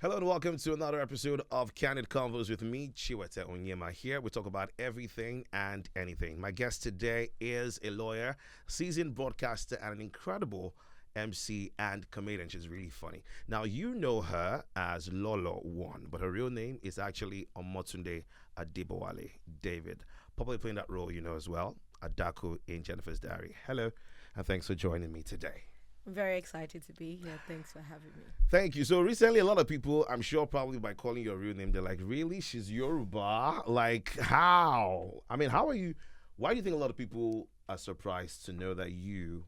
Hello and welcome to another episode of Candid Convos with me, Chiwete Onyema. Here we talk about everything and anything. My guest today is a lawyer, seasoned broadcaster, and an incredible MC and comedian. She's really funny. Now, you know her as Lolo One, but her real name is actually Omotunde Adibowale David. Probably playing that role, you know as well, Adaku in Jennifer's Diary. Hello, and thanks for joining me today. I'm very excited to be here. Thanks for having me. Thank you. So recently, a lot of people, I'm sure probably by calling your real name, they're like, really? She's Yoruba? Like, how? I mean, how are you? Why do you think a lot of people are surprised to know that you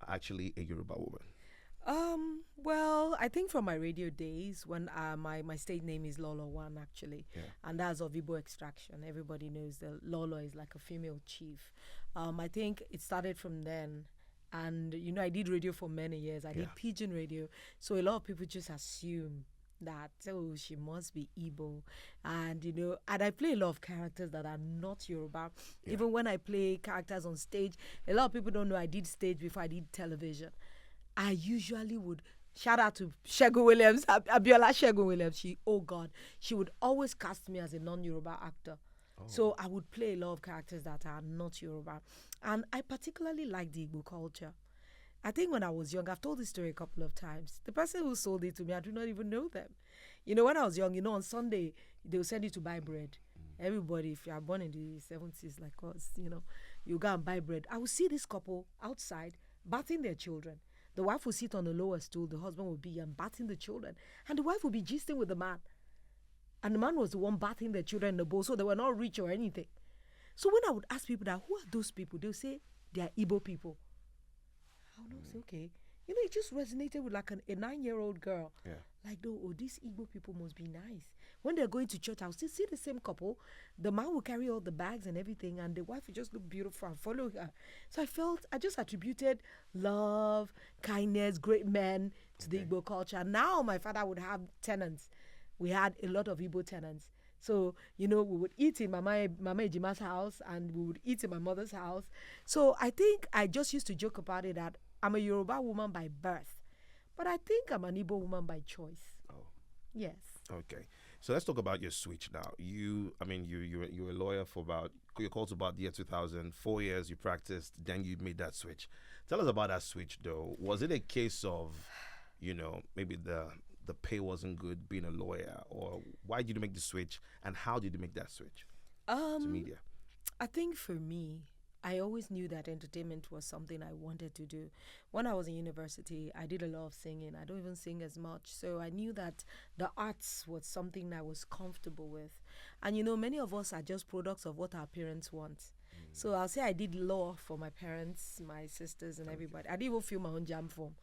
are actually a Yoruba woman? Well, I think from my radio days when my stage name is Lolo One actually, Yeah. and that's of Igbo extraction. Everybody knows that Lolo is like a female chief. I think it started from then. And, I did radio for many years. I did pigeon radio. So a lot of people just assume that, oh, she must be Igbo. And, and I play a lot of characters that are not Yoruba. Yeah. Even when I play characters on stage, a lot of people don't know I did stage before I did television. I usually would shout out to Segun Williams, Abiola Segun Williams. She would always cast me as a non-Yoruba actor. So I would play a lot of characters that are not Yoruba. And I particularly like the Igbo culture. I think when I was young, I've told this story a couple of times. The person who sold it to me, I do not even know them. When I was young, on Sunday, they will send you to buy bread. Everybody, if you are born in the 70s like us, you go and buy bread. I would see this couple outside bathing their children. The wife would sit on the lower stool, the husband would be and bathing the children. And the wife would be gisting with the man. And the man was the one bathing the children in the bowl, so they were not rich or anything. So when I would ask people that, who are those people? They'll say, they are Igbo people. I would say, okay. It just resonated with like a 9-year-old girl. Yeah. Like, these Igbo people must be nice. When they're going to church, I'll still see the same couple. The man will carry all the bags and everything, and the wife will just look beautiful and follow her. So I just attributed love, kindness, great men to the Igbo culture. Now my father would have tenants. We had a lot of Igbo tenants. So, we would eat in Mama Ejima's house and we would eat in my mother's house. So I think I just used to joke about it that I'm a Yoruba woman by birth, but I think I'm an Igbo woman by choice. Oh. Yes. Okay. So let's talk about your switch now. You were a lawyer for you're called to about the year 2000, 4 years you practiced, then you made that switch. Tell us about that switch though. Was it a case of, maybe the pay wasn't good being a lawyer, or why did you make the switch and how did you make that switch to media? I think for me, I always knew that entertainment was something I wanted to do. When I was in university, I did a lot of singing. I don't even sing as much. So I knew that the arts was something I was comfortable with. And many of us are just products of what our parents want. So I'll say I did law for my parents, my sisters and everybody. I didn't even fill my own jam form.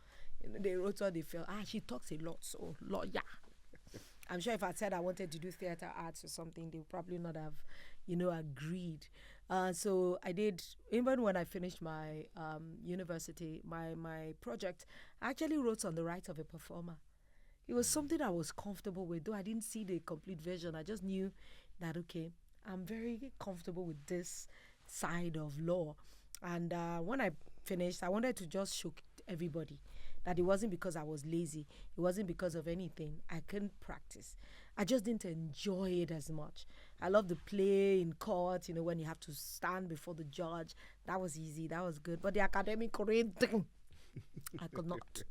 They wrote what they felt. She talks a lot, so lawyer. I'm sure if I said I wanted to do theater arts or something, they would probably not have, agreed. So I did, even when I finished my university, my project, I actually wrote on the rights of a performer. It was something I was comfortable with, though I didn't see the complete version. I just knew that, okay, I'm very comfortable with this side of law. And when I finished, I wanted to just show everybody that it wasn't because I was lazy. It wasn't because of anything. I couldn't practice. I just didn't enjoy it as much. I love the play in court, when you have to stand before the judge. That was easy. That was good. But the academic career, I could not.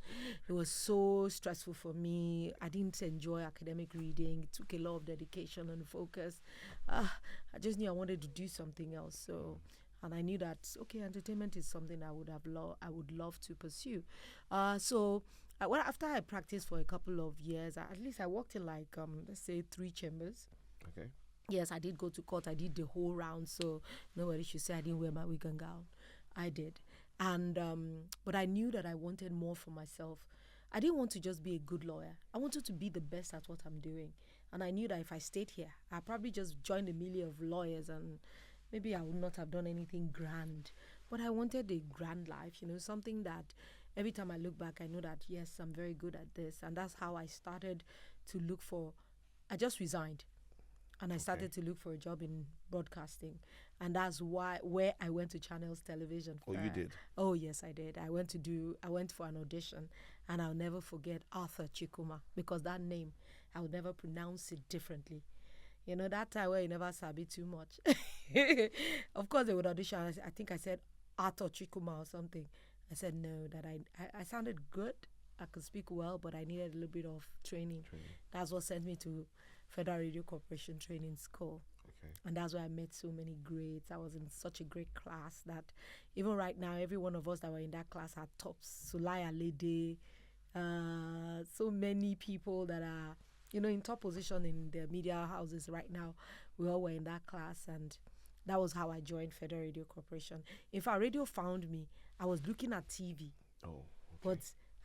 It was so stressful for me. I didn't enjoy academic reading. It took a lot of dedication and focus. I just knew I wanted to do something else. And I knew that, okay, entertainment is something I would love to pursue. After I practiced for a couple of years, at least I worked in let's say 3 chambers. Okay. Yes, I did go to court. I did the whole round, so nobody should say I didn't wear my wig and gown. I did. And but I knew that I wanted more for myself. I didn't want to just be a good lawyer. I wanted to be the best at what I'm doing. And I knew that if I stayed here, I'd probably just join the milieu of lawyers and maybe I would not have done anything grand, but I wanted a grand life, something that every time I look back, I know that, yes, I'm very good at this. And that's how I started to look for, I just resigned. And I started to look for a job in broadcasting. And that's where I went to Channels Television. Oh, you did? Oh, yes, I did. I went for an audition. And I'll never forget Arthur Chikuma, because that name I would never pronounce it differently. You know, that time where you never sabi too much. Of course, they would audition. I think I said Arthur Chikuma or something. I said no, that I sounded good. I could speak well, but I needed a little bit of training. That's what sent me to Federal Radio Corporation Training School. Okay. And that's where I met so many greats. I was in such a great class that even right now, every one of us that were in that class are tops. Sulaya Lede, so many people that are, you know, in top position in the media houses right now. We all were in that class, and that was how I joined Federal Radio Corporation. In fact, radio found me. I was looking at TV, but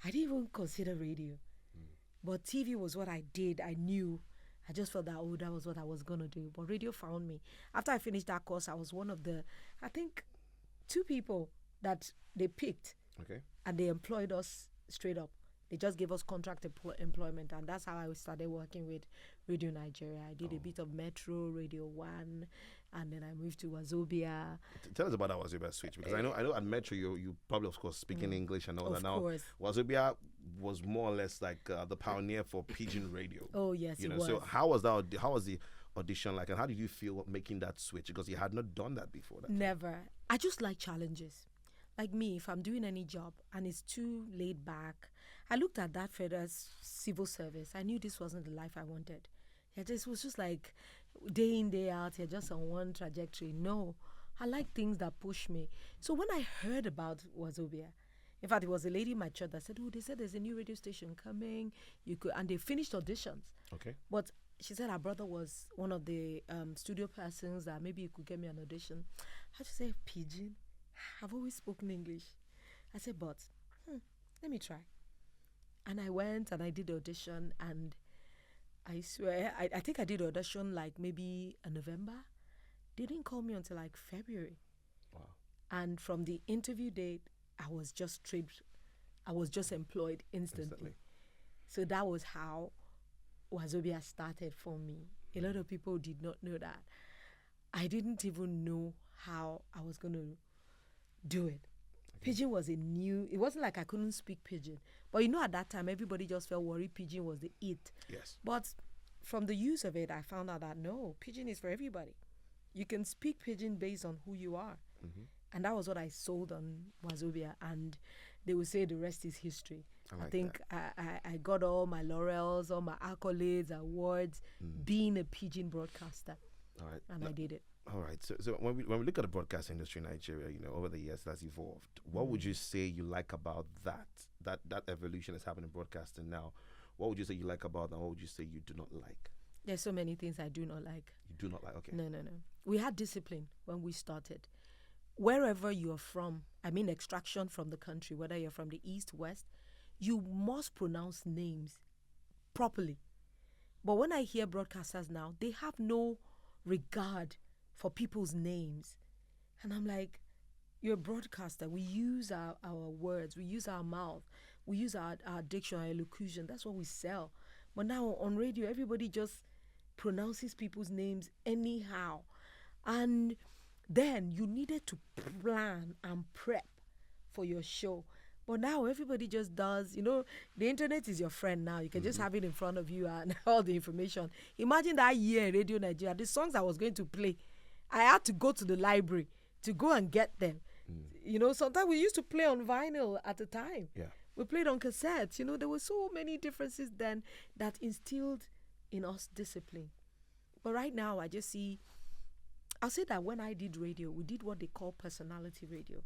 I didn't even consider radio. But TV was what I did. I knew. I just felt that, that was what I was going to do. But radio found me. After I finished that course, I was one of the, I think, 2 people that they picked. Okay. And they employed us straight up. They just gave us contract employment. And that's how I started working with Radio Nigeria. I did a bit of Metro, Radio 1, and then I moved to Wazobia. Tell us about that Wazobia switch, because I know at Metro you probably, of course, speaking English and all that. Now, course. Wazobia was more or less like the pioneer for pidgin radio. Oh, yes, you know. it was. So how was that? How was the audition like, and how did you feel making that switch? Because you had not done that before. Never. I just like challenges. Like me, if I'm doing any job and it's too laid back, I looked at that federal civil service. I knew this wasn't the life I wanted. It was just like day in, day out, you're just on one trajectory. No, I like things that push me. So when I heard about Wazobia, in fact, it was a lady in my church that said, they said there's a new radio station coming. You could, and they finished auditions. Okay. But she said her brother was one of the studio persons that maybe you could get me an audition. I just say, pidgin? I've always spoken English. I said, but let me try. And I went and I did the audition, and I swear, I think I did the audition like maybe in November. They didn't call me until like February. Wow. And from the interview date, I was just employed instantly. So that was how Wazobia started for me. A lot of people did not know that. I didn't even know how I was going to do it. Pidgin was it wasn't like I couldn't speak Pidgin. But you know, at that time, everybody just felt worried Pidgin was the it. Yes. But from the use of it, I found out that no, Pidgin is for everybody. You can speak Pidgin based on who you are. And that was what I sold on Wazobia. And they would say the rest is history. I think I got all my laurels, all my accolades, awards, being a Pidgin broadcaster. All right. And I did it. All right. So when we look at the broadcast industry in Nigeria, you know, over the years that's evolved. What would you say you like about that evolution that's happening in broadcasting now? What would you say you like about that? What would you say you do not like? There's so many things I do not like. You do not like? Okay. No. We had discipline when we started. Wherever you're from, I mean extraction from the country, whether you're from the east, west, you must pronounce names properly. But when I hear broadcasters now, they have no regard for people's names. And I'm like, you're a broadcaster. We use our words. We use our mouth. We use our diction, our elocution. That's what we sell. But now on radio, everybody just pronounces people's names anyhow. And then you needed to plan and prep for your show. But now everybody just does, you know, the internet is your friend now. You can just have it in front of you and all the information. Imagine that year in Radio Nigeria, the songs I was going to play, I had to go to the library to go and get them. You know, sometimes we used to play on vinyl at the time. Yeah. We played on cassettes. You know, there were so many differences then that instilled in us discipline. But right now, I just see, I'll say that when I did radio, we did what they call personality radio.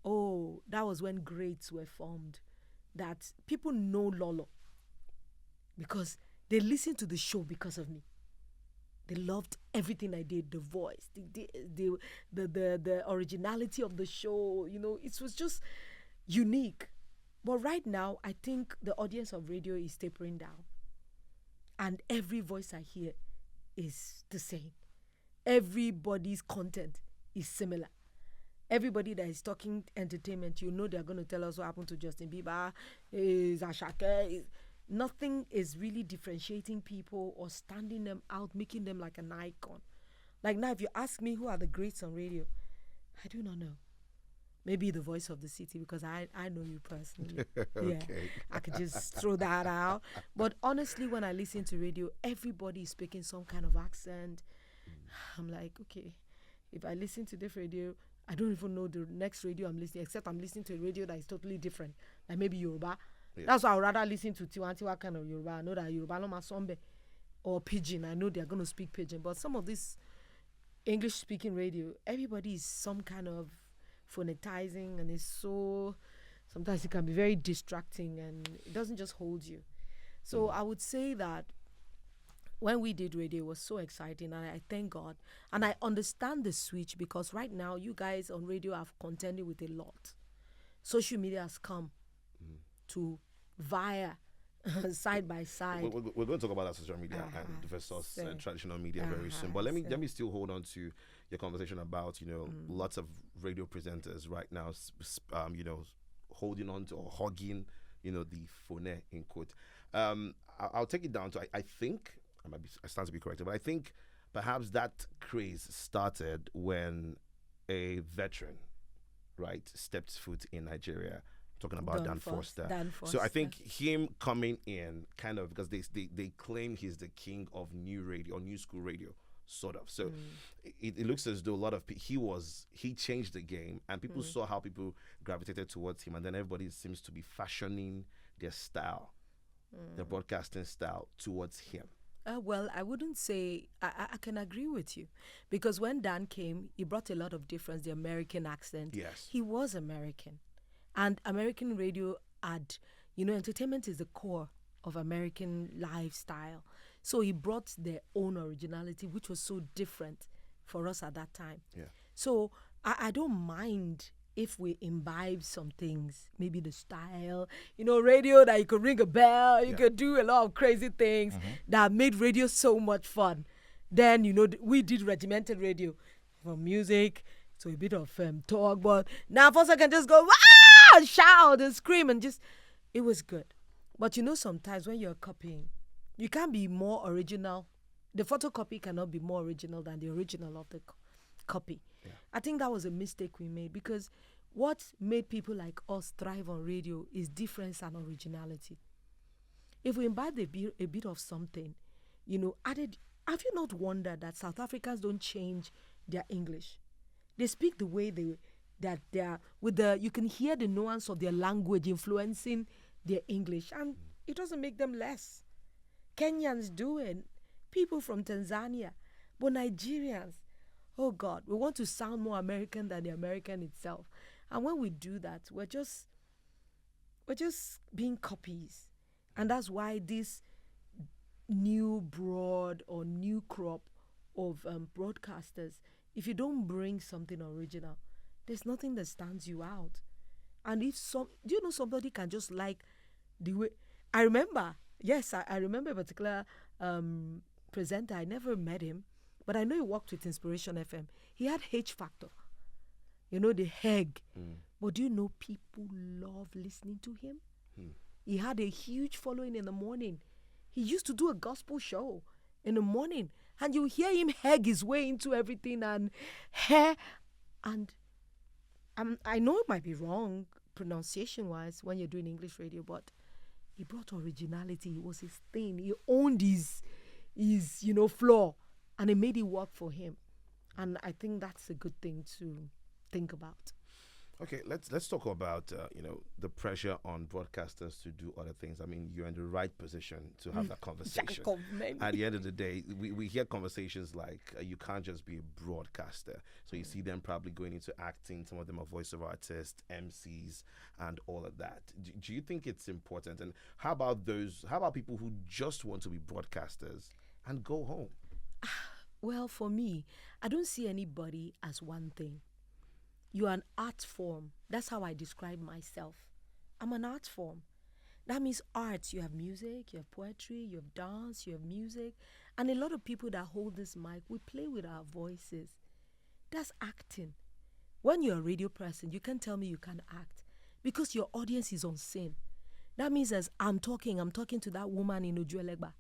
Oh, that was when grades were formed. That people know Lolo because they listened to the show because of me. They loved everything I did, the voice, the originality of the show. You know, it was just unique. But right now, I think the audience of radio is tapering down. And every voice I hear is the same. Everybody's content is similar. Everybody that is talking entertainment, you know they're going to tell us what happened to Justin Bieber, Ashake. Nothing is really differentiating people or standing them out, making them like an icon. Like now, if you ask me who are the greats on radio, I do not know. maybe the voice of the city, because I know you personally. Yeah, Okay. I could just throw that out. But honestly, when I listen to radio, everybody is speaking some kind of accent. I'm like, okay, if I listen to this radio, I don't even know the next radio I'm listening, except I'm listening to a radio that is totally different, like maybe Yoruba. Yeah. That's why I would rather listen to Tiwantiwa kind of Yoruba. I know that Yoruba no masombe or Pidgin. I know they're going to speak Pidgin, but some of this English speaking radio, everybody is some kind of phonetizing, and it's so, sometimes it can be very distracting and it doesn't just hold you. So I would say that when we did radio, it was so exciting, and I thank God. And I understand the switch, because right now you guys on radio have contended with a lot. Social media has come to via side by side. We're going to talk about that social media and versus traditional media very soon. But let me still hold on to your conversation about lots of radio presenters right now, holding on to or hugging the phone in quote. I'll take it down to I think I stand to be corrected, but I think perhaps that craze started when a veteran, right, stepped foot in Nigeria. Talking about Dan Foster. So I think him coming in kind of, because they claim he's the king of new radio or new school radio, sort of. So it looks as though a lot of he changed the game, and people saw how people gravitated towards him, and then everybody seems to be fashioning their style, their broadcasting style towards him. Well, I wouldn't say, I can agree with you, because when Dan came, he brought a lot of difference, the American accent. Yes. He was American. And American radio entertainment is the core of American lifestyle. So he brought their own originality, which was so different for us at that time. Yeah. So I don't mind if we imbibe some things, maybe the style, radio that you could ring a bell, you could do a lot of crazy things that made radio so much fun. Then, we did regimented radio, from music to a bit of talk, but now for a second just go, shout and scream, and it was good. But sometimes when you're copying, you can't be more original. The photocopy cannot be more original than the original of the copy. Yeah. I think that was a mistake we made, because what made people like us thrive on radio is difference and originality. If we imbibe a bit of something, added, have you not wondered that South Africans don't change their English? They speak the way that they are, you can hear the nuance of their language influencing their English, and it doesn't make them less. Kenyans do it, people from Tanzania, but Nigerians, oh God, we want to sound more American than the American itself. And when we do that, we're just being copies. And that's why this new broad or new crop of broadcasters, if you don't bring something original, there's nothing that stands you out. And do you know somebody can just like the way, I remember a particular presenter. I never met him, but I know he worked with Inspiration FM. He had H Factor, the Heg. But do you know people love listening to him? He had a huge following in the morning. He used to do a gospel show in the morning, and you hear him heg his way into everything and I know it might be wrong pronunciation-wise when you're doing English radio, but he brought originality. It was his thing. He owned his floor, and it made it work for him. And I think that's a good thing to think about. Okay, let's talk about the pressure on broadcasters to do other things. I mean, you're in the right position to have that conversation. At the end of the day, we hear conversations like you can't just be a broadcaster. So you see them probably going into acting. Some of them are voiceover artists, MCs, and all of that. Do you think it's important? And how about people who just want to be broadcasters and go home? Well, for me, I don't see anybody as one thing. You are an art form. That's how I describe myself. I'm an art form. That means arts. You have music, you have poetry, you have dance, you have music. And a lot of people that hold this mic, we play with our voices. That's acting. When you're a radio person, you can't tell me you can't act, because your audience is on scene. That means as I'm talking to that woman in Ojuelegba.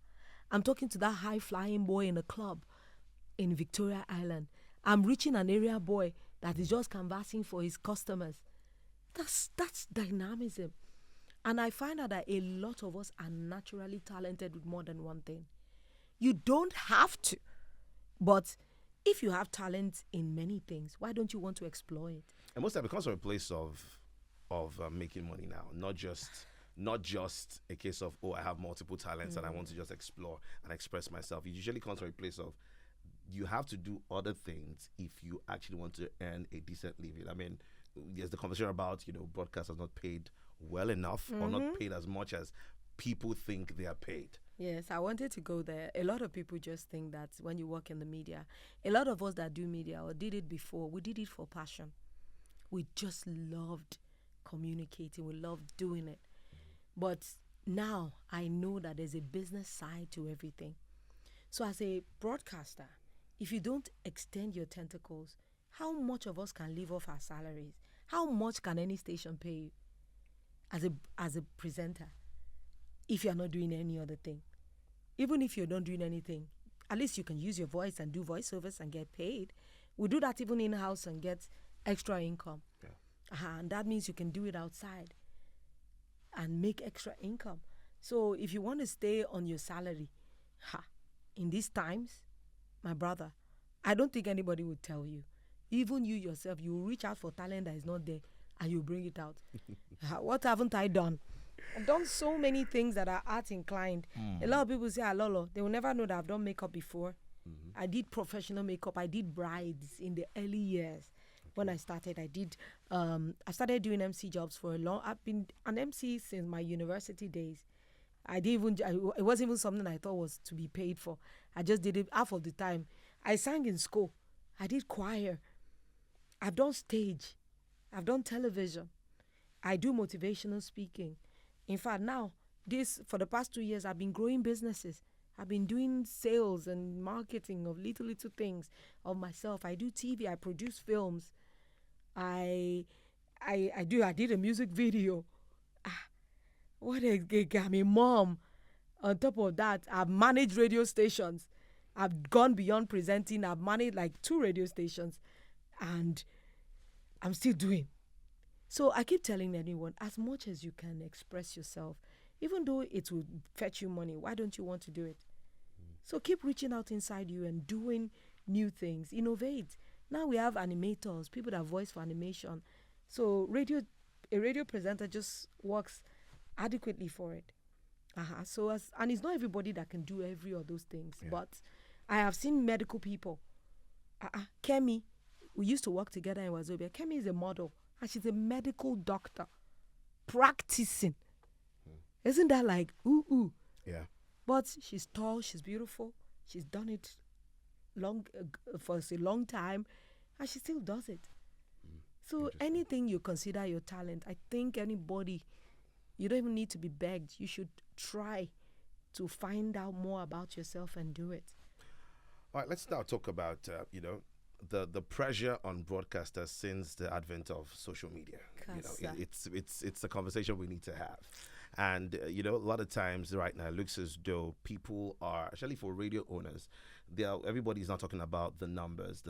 I'm talking to that high-flying boy in a club in Victoria Island. I'm reaching an area boy that is just canvassing for his customers. That's dynamism. And I find out that a lot of us are naturally talented with more than one thing. You don't have to, but if you have talent in many things, why don't you want to explore it? And most of it comes from a place of making money now, not just a case of, oh, I have multiple talents and I want to just explore and express myself. It usually comes from a place of you have to do other things if you actually want to earn a decent living. I mean, there's the conversation about, broadcasters not paid well enough or not paid as much as people think they are paid. Yes, I wanted to go there. A lot of people just think that when you work in the media, a lot of us that do media or did it before, we did it for passion. We just loved communicating. We loved doing it. But now I know that there's a business side to everything. So as a broadcaster, if you don't extend your tentacles, how much of us can live off our salaries? How much can any station pay you as a presenter if you're not doing any other thing? Even if you're not doing anything, at least you can use your voice and do voiceovers and get paid. We do that even in-house and get extra income. Yeah. And that means you can do it outside and make extra income. So if you want to stay on your salary, in these times, my brother, I don't think anybody would tell you. Even you yourself, you reach out for talent that is not there and you bring it out. What haven't I done? I've done so many things that are art inclined. A lot of people say, Lolo, they will never know that I've done makeup before. I did professional makeup. I did brides in the early years. When I started, I started doing MC jobs for a long. I've been an MC since my university days. It wasn't even something I thought was to be paid for. I just did it half of the time. I sang in school. I did choir. I've done stage. I've done television. I do motivational speaking. In fact, now, for the past 2 years, I've been growing businesses. I've been doing sales and marketing of little things of myself. I do TV. I produce films. I did a music video. What a gig. I'm a mom. On top of that, I've managed radio stations. I've gone beyond presenting. I've managed like 2 radio stations. And I'm still doing. So I keep telling anyone, as much as you can express yourself, even though it will fetch you money, why don't you want to do it? So keep reaching out inside you and doing new things. Innovate. Now we have animators, people that voice for animation. So a radio presenter just works adequately for it. And it's not everybody that can do every of those things. Yeah. But I have seen medical people. Kemi, we used to work together in Wazobia. Kemi is a model. And she's a medical doctor practicing. Isn't that like, ooh? Yeah. But she's tall, she's beautiful. She's done it for a long time, and she still does it. So anything you consider your talent, I think anybody, you don't even need to be begged. You should try to find out more about yourself and do it. All right, let's now talk about, the pressure on broadcasters since the advent of social media. It's a conversation we need to have. And, a lot of times right now, it looks as though people are, especially for radio owners, everybody's not talking about the numbers,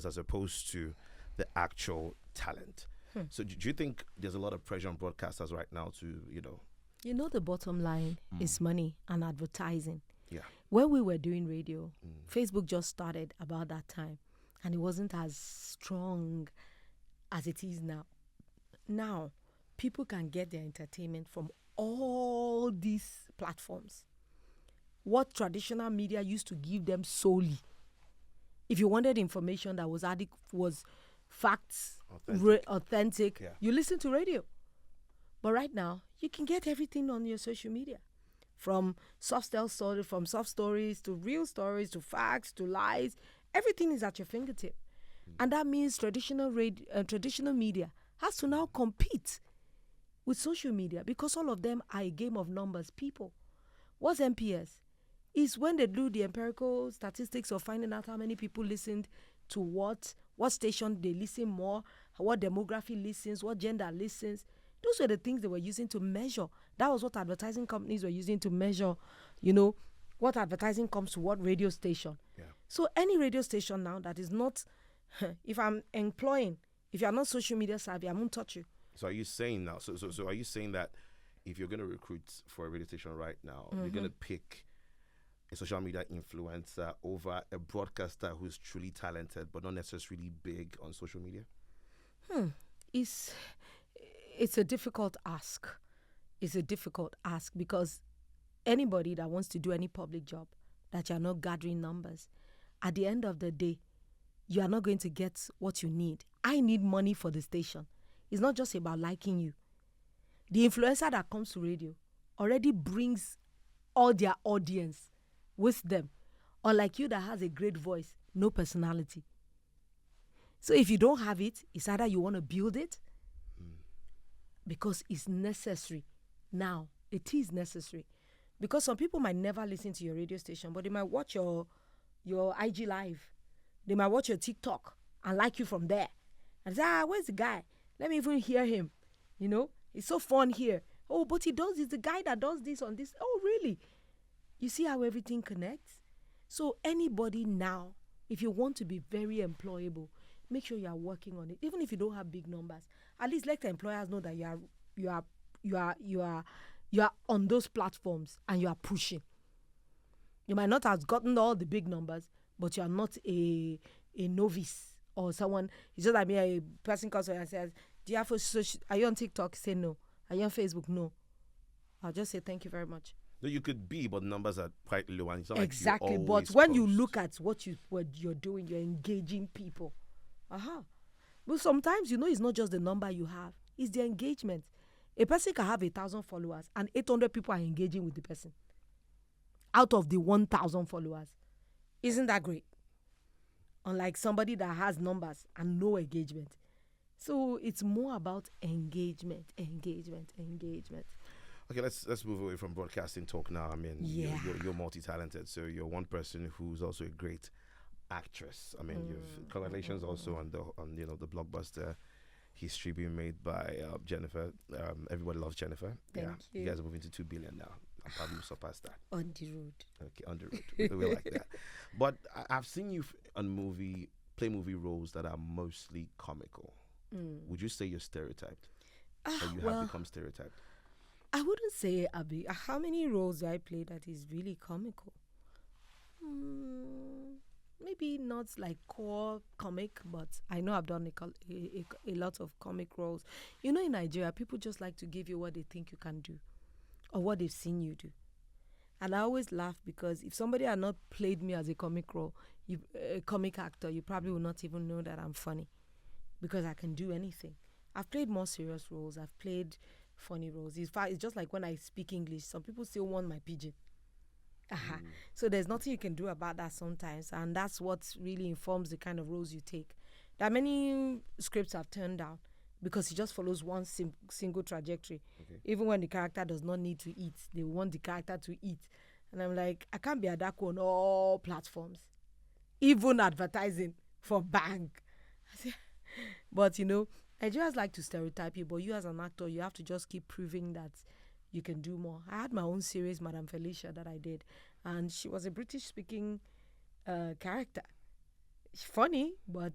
as opposed to the actual talent. So do you think there's a lot of pressure on broadcasters right now to, the bottom line is money and advertising. Yeah. When we were doing radio, Facebook just started about that time, and it wasn't as strong as it is now. Now, people can get their entertainment from all these platforms. What traditional media used to give them solely. If you wanted information that was facts, authentic, you listen to radio. But right now, you can get everything on your social media. From soft stories to real stories to facts to lies. Everything is at your fingertip. And that means traditional media has to now compete with social media because all of them are a game of numbers. People. What's MPS? Is when they do the empirical statistics of finding out how many people listened to what station they listen more, what demography listens, what gender listens. Those were the things they were using to measure. That was what advertising companies were using to measure, what advertising comes to what radio station. Yeah. So any radio station now that is not, if I'm employing, if you're not social media savvy, I won't touch you. So are you saying now? So are you saying that if you're going to recruit for a radio station right now, you're going to pick a social media influencer over a broadcaster who's truly talented but not necessarily big on social media? It's it's a difficult ask. It's a difficult ask because anybody that wants to do any public job that you're not gathering numbers, at the end of the day, you are not going to get what you need. I need money for the station. It's not just about liking you. The influencer that comes to radio already brings all their audience with them. Unlike you that has a great voice, no personality. So if you don't have it, it's either you want to build it because it's necessary. Now, it is necessary. Because some people might never listen to your radio station, but they might watch your IG live. They might watch your TikTok and like you from there. And say, where's the guy? Let me even hear him. You know, it's so fun here. Oh, but he's the guy that does this on this. Oh, really? You see how everything connects? So anybody now, if you want to be very employable, make sure you are working on it. Even if you don't have big numbers, at least let the employers know that you are on those platforms and you are pushing. You might not have gotten all the big numbers, but you are not a novice or someone. It's just like me, a person comes and says, "Do you have are you on TikTok?" Say no. Are you on Facebook? No. I'll just say thank you very much. No, you could be, but numbers are quite low, and it's not exactly. Like you but when you look at what you're doing, you're engaging people. But sometimes it's not just the number you have; it's the engagement. A person can have 1,000 followers, and 800 people are engaging with the person. Out of the 1,000 followers, isn't that great? Unlike somebody that has numbers and no engagement. So it's more about engagement. Okay, let's move away from broadcasting talk now. I mean, you're multi-talented, so you're one person who's also a great actress. I mean, you've congratulations also on the blockbuster history being made by Jennifer. Everybody loves Jennifer. Thank you. You guys are moving to 2 billion now. I'll probably surpass that. On the road. Okay, on the road. We like that. But I've seen you play movie roles that are mostly comical. Would you say you're stereotyped? Or you have become stereotyped? I wouldn't say Abby. How many roles do I play that is really comical? Maybe not like core comic, but I know I've done a lot of comic roles. In Nigeria, people just like to give you what they think you can do or what they've seen you do. And I always laugh because if somebody had not played me as a comic actor, you probably will not even know that I'm funny because I can do anything. I've played more serious roles. I've played funny roles. In fact, it's just like when I speak English, some people still want my pidgin. So there's nothing you can do about that sometimes, and that's what really informs the kind of roles you take. There are many scripts I've turned down because it just follows one single trajectory. Okay. Even when the character does not need to eat, they want the character to eat. And I'm like, I can't be a Adako on all platforms, even advertising for bank. But Nigerians like to stereotype you, but you as an actor, you have to just keep proving that you can do more. I had my own series, Madame Felicia, that I did, and she was a British-speaking character. She's funny, but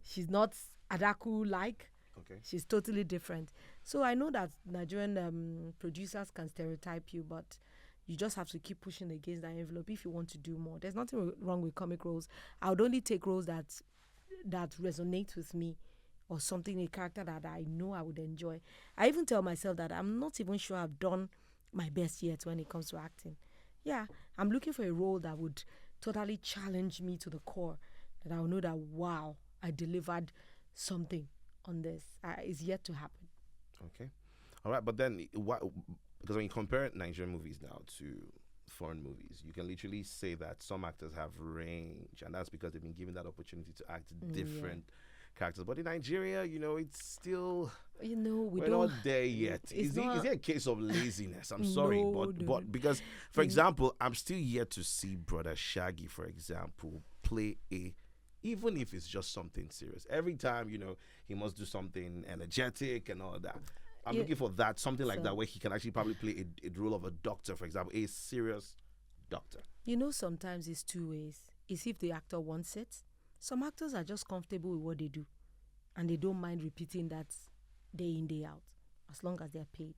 she's not Adaku-like. Okay. She's totally different. So I know that Nigerian producers can stereotype you, but you just have to keep pushing against that envelope if you want to do more. There's nothing wrong with comic roles. I would only take roles that resonate with me, or something, a character that I know I would enjoy. I even tell myself that I'm not even sure I've done my best yet when it comes to acting. Yeah, I'm looking for a role that would totally challenge me to the core, that I'll know that, wow, I delivered something on this. It's yet to happen. Okay. All right, but then, because when you compare Nigerian movies now to foreign movies, you can literally say that some actors have range, and that's because they've been given that opportunity to act different characters. But in Nigeria, it's still we're not there yet. Is it a case of laziness? I'm sorry, but because, for example, I'm still yet to see Brother Shaggy, for example, play even if it's just something serious. Every time, he must do something energetic and all that. I'm looking for that, something like that, where he can actually probably play a role of a doctor, for example, a serious doctor. Sometimes it's two ways. It's if the actor wants it. Some actors are just comfortable with what they do, and they don't mind repeating that day in, day out, as long as they're paid.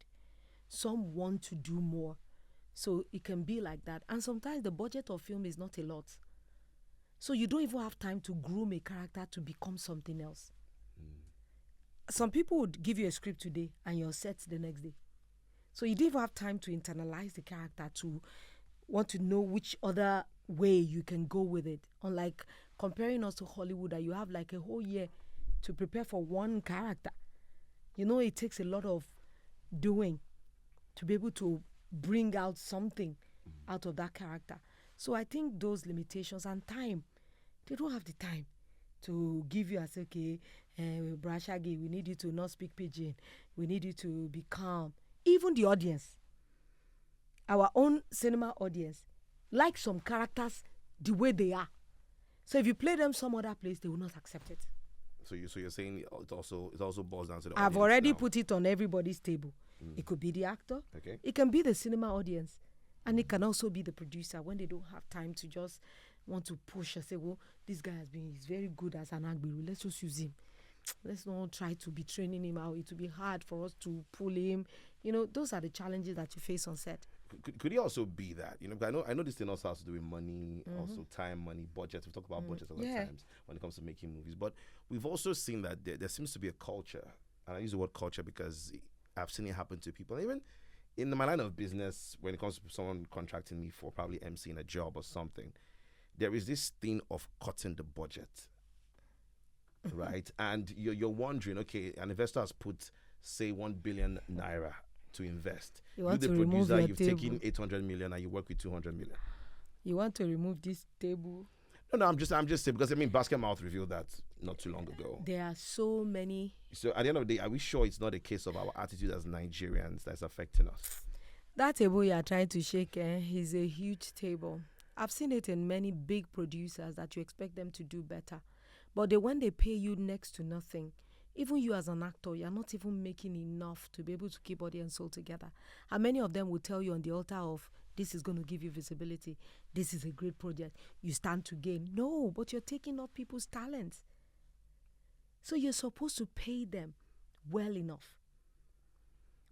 Some want to do more. So it can be like that. And sometimes the budget of film is not a lot. So you don't even have time to groom a character to become something else. Some people would give you a script today and you're set the next day. So you don't even have time to internalize the character, to want to know which other way you can go with it. Unlike comparing us to Hollywood, that you have like a whole year to prepare for one character. You know, it takes a lot of doing to be able to bring out something out of that character. So I think those limitations and time, they don't have the time to give you as, okay, Brashagi, we need you to not speak pidgin. We need you to be calm. Even the audience, our own cinema audience, like some characters the way they are. So if you play them some other place, they will not accept it. So you're saying it also boils down to the I've audience already now. put it on everybody's table. It could be the actor. Okay. It can be the cinema audience. And it can also be the producer when they don't have time to just want to push and say, well, this guy he's very good as an Agbiru. Let's just use him. Let's not try to be training him out. It will be hard for us to pull him. You know, those are the challenges that you face on set. Could it also be that, you know, because I know this thing also has to do with money, also time, money, budget. We talk about budget a lot of times when it comes to making movies. But we've also seen that there seems to be a culture, and I use the word culture because I've seen it happen to people. Even in my line of business, when it comes to someone contracting me for probably emceeing a job or something, there is this thing of cutting the budget, right? And you're wondering, okay, an investor has put, say, 1 billion naira to invest. You want the to remove producer, your you've table. taken 800 million and you work with 200 million. You want to remove this table. No, I'm just saying, because I mean, Basket Mouth revealed that not too long ago. There are so many. So at the end of the day, are we sure it's not a case of our attitude as Nigerians that's affecting us? That table you are trying to shake is a huge table. I've seen it in many big producers that you expect them to do better. But when they pay you next to nothing, even you as an actor, you're not even making enough to be able to keep body and soul together. And many of them will tell you on the altar of, this is going to give you visibility. This is a great project. You stand to gain. No, but you're taking off people's talents. So you're supposed to pay them well enough.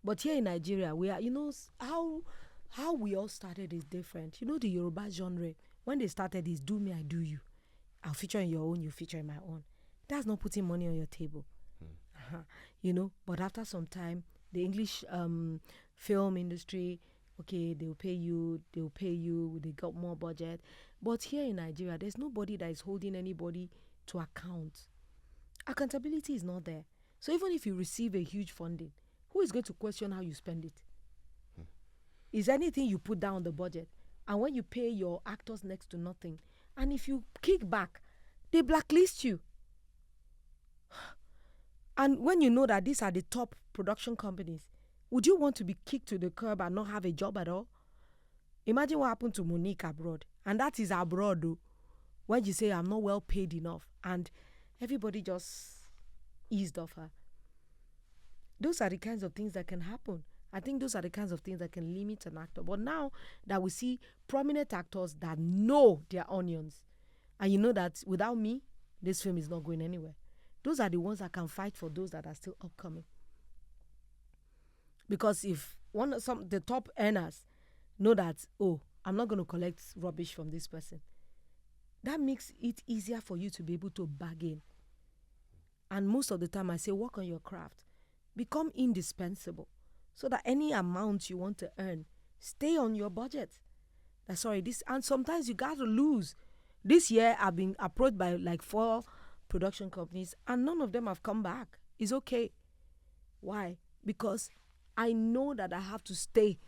But here in Nigeria, we are, you know, how we all started is different. You know, the Yoruba genre, when they started is do me, I do you. I'll feature in your own, you feature in my own. That's not putting money on your table. You know, but after some time, the English film industry, okay, they'll pay you, they got more budget. But here in Nigeria, there's nobody that is holding anybody to account. Accountability is not there. So even if you receive a huge funding, who is going to question how you spend it? Is anything you put down on the budget? And when you pay your actors next to nothing, and if you kick back, they blacklist you. And when you know that these are the top production companies, would you want to be kicked to the curb and not have a job at all? Imagine what happened to Monique abroad. And that is abroad, though. When you say, I'm not well paid enough. And everybody just eased off her. Those are the kinds of things that can happen. I think those are the kinds of things that can limit an actor. But now that we see prominent actors that know their onions, and you know that without me, this film is not going anywhere. Those are the ones that can fight for those that are still upcoming. Because if the top earners know that, oh, I'm not going to collect rubbish from this person, that makes it easier for you to be able to bargain. And most of the time I say, work on your craft. Become indispensable so that any amount you want to earn, stay on your budget. And sometimes you got to lose. This year I've been approached by like 4 production companies and none of them have come back. It's okay. Why? Because I know that I have to stay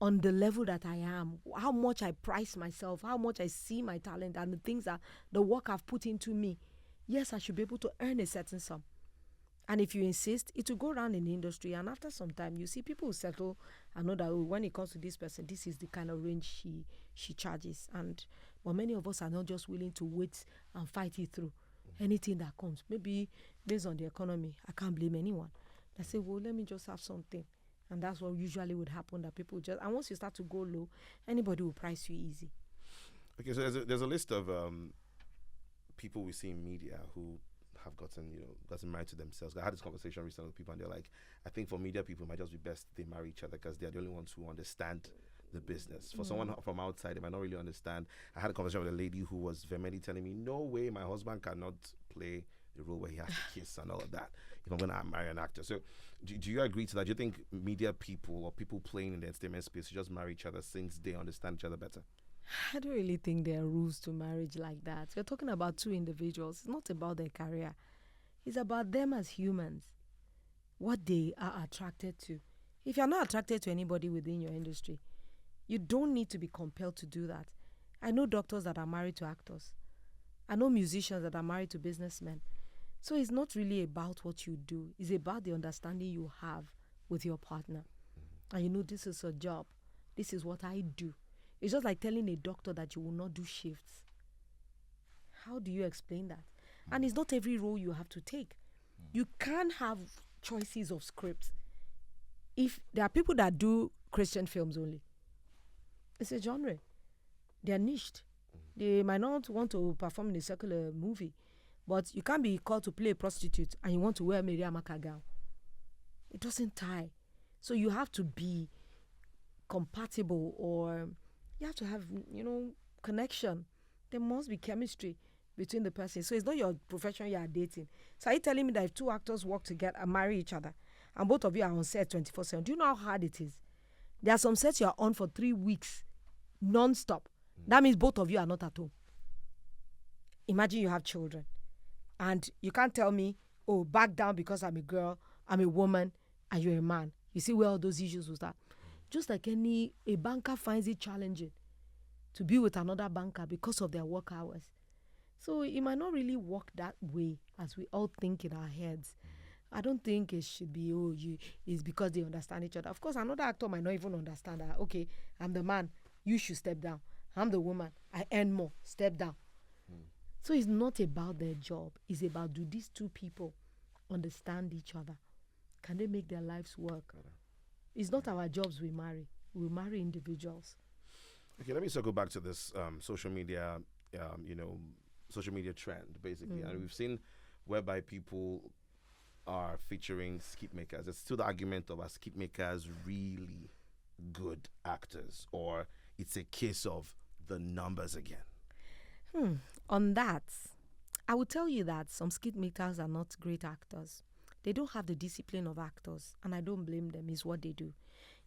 on the level that I am, how much I price myself, how much I see my talent and the things that the work I've put into me. Yes, I should be able to earn a certain sum. And if you insist, it will go around in the industry. And after some time, you see people will settle and know that when it comes to this person, this is the kind of range she charges. But many of us are not just willing to wait and fight it through. Anything that comes, maybe based on the economy, I can't blame anyone. They say, well, let me just have something. And that's what usually would happen, that people just, and once you start to go low, anybody will price you easy. Okay, so there's a list of people we see in media who have gotten married to themselves. I had this conversation recently with people, and they're like, I think for media people, it might just be best they marry each other because they're the only ones who understand the business. For someone from outside, they might not really understand. I had a conversation with a lady who was vehemently telling me, no way, my husband cannot play the role where he has to kiss and all of that if I'm going to marry an actor. So do you agree to that? Do you think media people or people playing in the entertainment space should just marry each other since they understand each other better? I don't really think there are rules to marriage like that. We're talking about two individuals. It's not about their career. It's about them as humans, what they are attracted to. If you're not attracted to anybody within your industry, you don't need to be compelled to do that. I know doctors that are married to actors. I know musicians that are married to businessmen. So it's not really about what you do. It's about the understanding you have with your partner. And you know, this is a job. This is what I do. It's just like telling a doctor that you will not do shifts. How do you explain that? And it's not every role you have to take. You can't have choices of scripts. If there are people that do Christian films only, it's a genre. They are niched. They might not want to perform in a secular movie, but you can't be called to play a prostitute and you want to wear Mary Amaka gown. It doesn't tie. So you have to be compatible, or you have to have, connection. There must be chemistry between the person. So it's not your profession you are dating. So are you telling me that if two actors work together and marry each other and both of you are on set 24/7, do you know how hard it is? There are some sets you are on for 3 weeks non-stop. That means both of you are not at home. Imagine you have children and you can't tell me, oh, back down because I'm a girl, I'm a woman, and you're a man. You see where all those issues with that. Just like a banker finds it challenging to be with another banker because of their work hours. So it might not really work that way as we all think in our heads. I don't think it should be, it's because they understand each other. Of course, another actor might not even understand that, okay, I'm the man, you should step down. I'm the woman, I earn more, step down. So it's not about their job. It's about, do these two people understand each other? Can they make their lives work? It's not our jobs we marry. We marry individuals. Okay, let me circle back to this social media, social media trend, basically. And we've seen whereby people are featuring skit makers. It's still the argument of, are skit makers really good actors, or it's a case of the numbers again? On that, I will tell you that some skit makers are not great actors. They don't have the discipline of actors, and I don't blame them. It's what they do.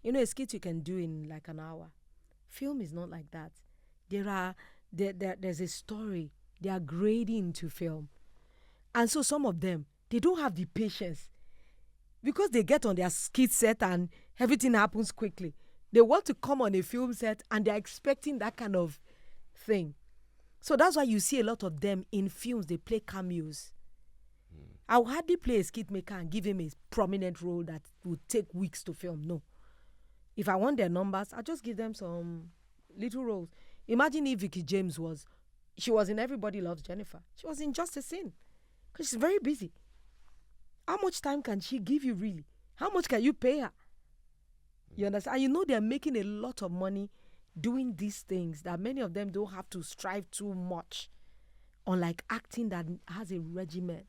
A skit you can do in like an hour. Film is not like that. There's a story. They are grading to film. And so some of them, they don't have the patience. Because they get on their skit set and everything happens quickly. They want to come on a film set and they're expecting that kind of thing. So that's why you see a lot of them in films, they play cameos. I will hardly play a skit maker and give him a prominent role that would take weeks to film. No. If I want their numbers, I'll just give them some little roles. Imagine if Vicky James she was in Everybody Loves Jennifer. She was in Just a Sin because she's very busy. How much time can she give you really? How much can you pay her? You understand? And they're making a lot of money doing these things that many of them don't have to strive too much. Unlike acting that has a regimen,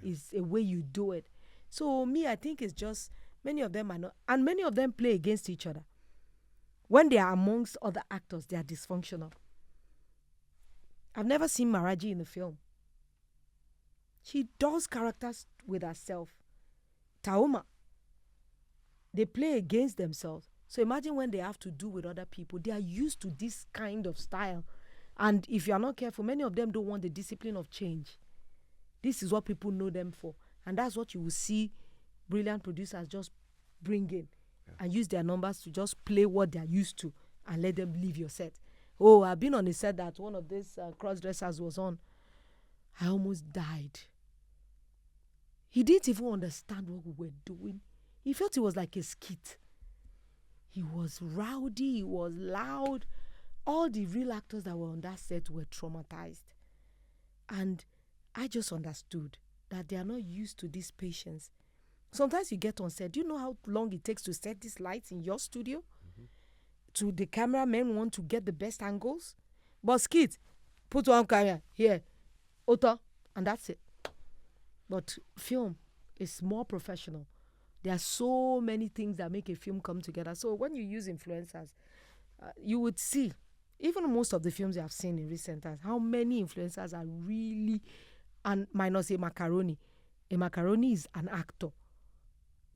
is a way you do it. So me, I think it's just many of them are not, and many of them play against each other. When they are amongst other actors, they are dysfunctional. I've never seen Maraji in the film. She does characters with herself. Taoma. They play against themselves. So imagine when they have to do with other people. They are used to this kind of style. And if you are not careful, many of them don't want the discipline of change. This is what people know them for. And that's what you will see brilliant producers just bring in and use their numbers to just play what they're used to and let them leave your set. Oh, I've been on a set that one of these cross-dressers was on. I almost died. He didn't even understand what we were doing. He felt it was like a skit. He was rowdy, he was loud. All the real actors that were on that set were traumatized. And I just understood that they are not used to this patience. Sometimes you get on set. Do you know how long it takes to set these lights in your studio? To the cameramen want to get the best angles. But skit, put one camera here, auto, and that's it. But film is more professional. There are so many things that make a film come together. So when you use influencers, you would see, even most of the films you have seen in recent times, how many influencers are really, and minus a macaroni. A macaroni is an actor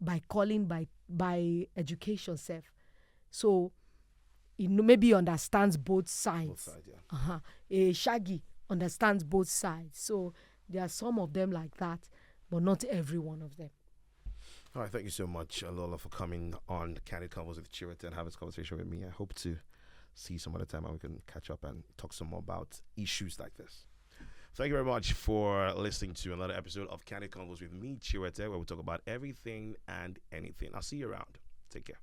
by calling, by education self. So maybe he understands both sides. Both sides, yeah. A Shaggy understands both sides. So there are some of them like that, but not every one of them. All right, thank you so much, Lolo, for coming on Candid Convos with Chiwete and having this conversation with me. I hope to see you some other time and we can catch up and talk some more about issues like this. Thank you very much for listening to another episode of Candid Convos with me, Chiwete, where we talk about everything and anything. I'll see you around. Take care.